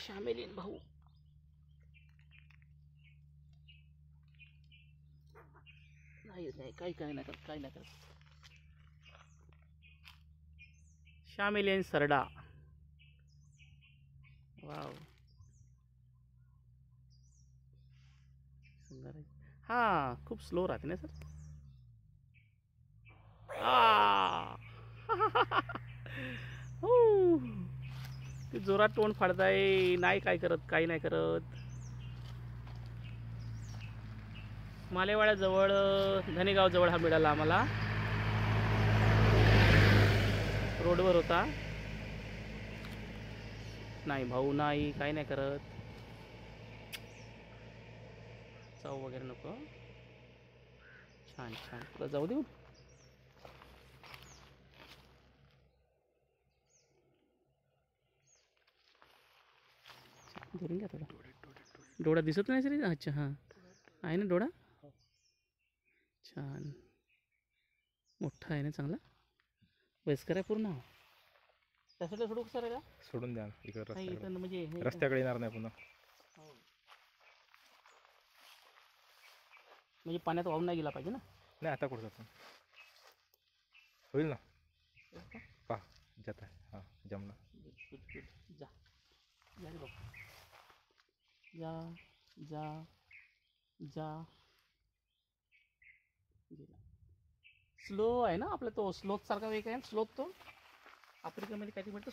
श्यामेलीन भाऊ. नाही नाही, काही नाही करत, काही नाही करत. श्यामेलियन सरडा. वाव, सुंदर आहे. हा खूप स्लो राहते ना सर. ते जोरात तोंड फाडताय. नाही काय करत, काही नाही करत. मालेवाड्याजवळ, धनेगाव जवळ हा मिळाला आम्हाला. रोडवर होता. नाही भाऊ, नाही काही नाही करत. चव वगैरे नको. छान छान, तुला जाऊ देऊ. धरून घ्या थोडा. डोळा दिसत नाही सर. अच्छा हां, आहे ना डोळा. छान, मोठा आहे ना चांगला. वयस्कर आहे पूर्ण. त्यासाठी सोडू सर का? सोडून द्या इकडे नाही रस्त्याकडे. इथं म्हणजे रस्त्याकडे येणार नाही पुन्हा. हो. म्हणजे पाण्यात वाहून नाही गेला पाहिजे ना. नाही आता कुठं जातो, होईल ना. पहा जात आहे. हां जमला. जा जा रे बाबा, जा जा जा. स्लो आहे ना आपला तो. स्लोथ सारखा वेग आहे. स्लोथ तो आफ्रिकेमध्ये काहीतरी म्हणतो.